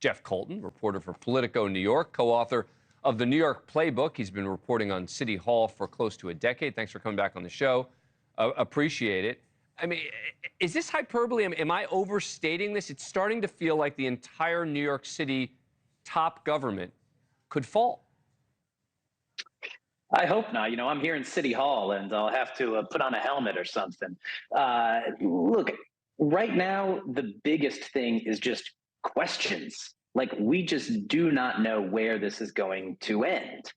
Jeff Colton, reporter for Politico New York, co-author of the New York Playbook. He's been reporting on City Hall for close to a decade. Thanks for coming back on the show. Appreciate it. I mean, is this hyperbole? Am I overstating this? It's starting to feel like the entire New York City top government could fall. I hope not. You know, I'm here in City Hall, and I'll have to put on a helmet or something. Look, right now, the biggest thing is just questions. Like, we just do not know where this is going to end.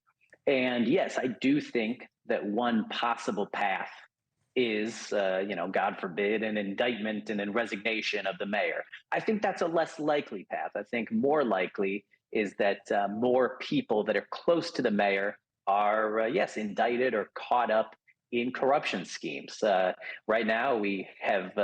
And yes, I do think that one possible path is, God forbid, an indictment and a resignation of the mayor. I think that's a less likely path. I think more likely is that more people that are close to the mayor are, yes, indicted or caught up in corruption schemes. Right now, we have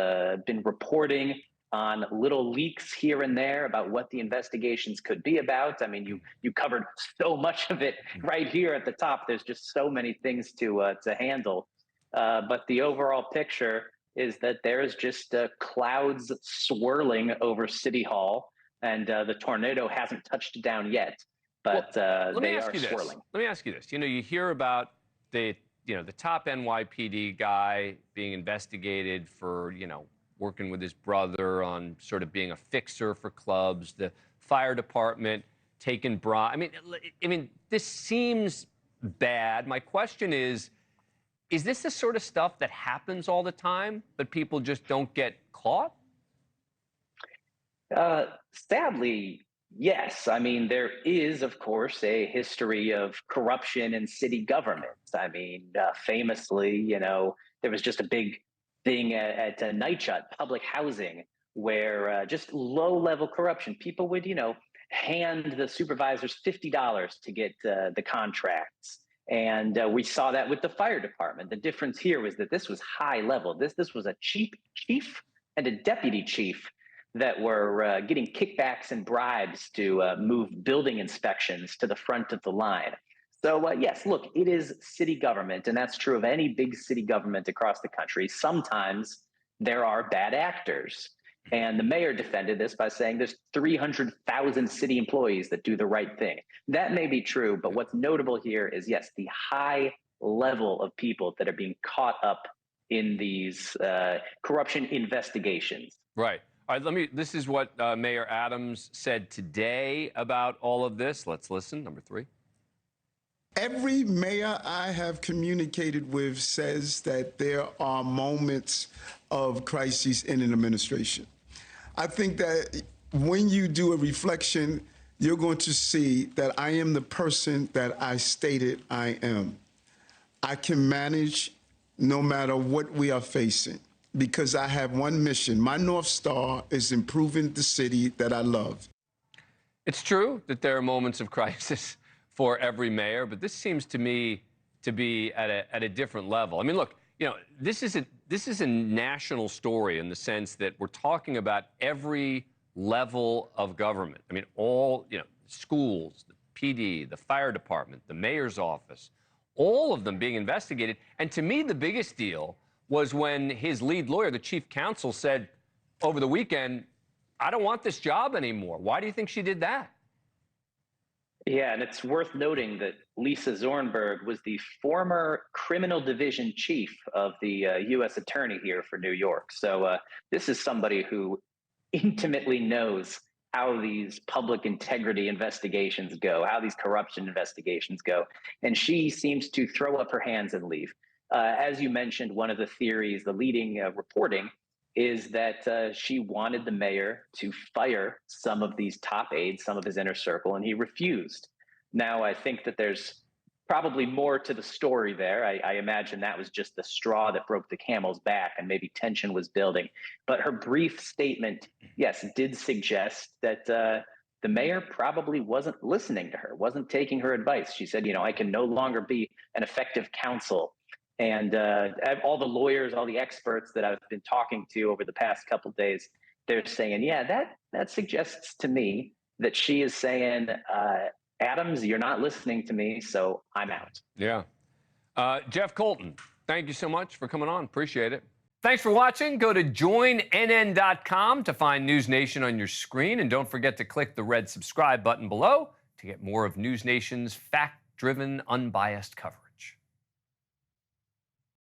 been reporting on little leaks here and there about what the investigations could be about. I mean, you covered so much of it right here at the top. There's just so many things to handle. But the overall picture is that there's just clouds swirling over City Hall, and the tornado hasn't touched down yet. But they are swirling. Let me ask you this. You know, you hear about the top NYPD guy being investigated for, working with his brother on sort of being a fixer for clubs, the fire department taking bribe. I mean, this seems bad. My question is this the sort of stuff that happens all the time, but people just don't get caught? Sadly, yes. I mean, there is, of course, a history of corruption in city government. I mean, famously, there was just a big thing at Nightshot Public Housing where just low-level corruption. People would, hand the supervisors $50 to get the contracts. And we saw that with the fire department. The difference here was that this was high level. This was a chief and a deputy chief that were getting kickbacks and bribes to move building inspections to the front of the line. So yes, look, it is city government, and that's true of any big city government across the country. Sometimes there are bad actors. And the mayor defended this by saying there's 300,000 city employees that do the right thing. That may be true, but what's notable here is, yes, the high level of people that are being caught up in these corruption investigations. Right. All right, this is what Mayor Adams said today about all of this. Let's listen. Number 3. Every mayor I have communicated with says that there are moments of crises in an administration. I think that when you do a reflection, you're going to see that I am the person that I stated I am. I can manage no matter what we are facing because I have one mission. My North Star is improving the city that I love. It's true that there are moments of crisis for every mayor, but this seems to me to be at a different level. I mean, look, this is a national story in the sense that we're talking about every level of government. I mean, all, schools, the PD, the fire department, the mayor's office, all of them being investigated. And to me, the biggest deal was when his lead lawyer, the chief counsel, said over the weekend, I don't want this job anymore. Why do you think she did that? Yeah, and it's worth noting that Lisa Zornberg was the former criminal division chief of the U.S. attorney here for New York. So this is somebody who intimately knows how these public integrity investigations go, how these corruption investigations go. And she seems to throw up her hands and leave. As you mentioned, one of the theories, the leading reporting, is that she wanted the mayor to fire some of these top aides, some of his inner circle, and he refused. Now, I think that there's probably more to the story there. I imagine that was just the straw that broke the camel's back and maybe tension was building. But her brief statement, yes, did suggest that the mayor probably wasn't listening to her, wasn't taking her advice. She said, I can no longer be an effective counsel. And all the lawyers, all the experts that I've been talking to over the past couple of days, they're saying, yeah, that suggests to me that she is saying, Adams, you're not listening to me, so I'm out. Yeah. Jeff Colton, thank you so much for coming on. Appreciate it. Thanks for watching. Go to joinnn.com to find News Nation on your screen. And don't forget to click the red subscribe button below to get more of News Nation's fact-driven, unbiased coverage.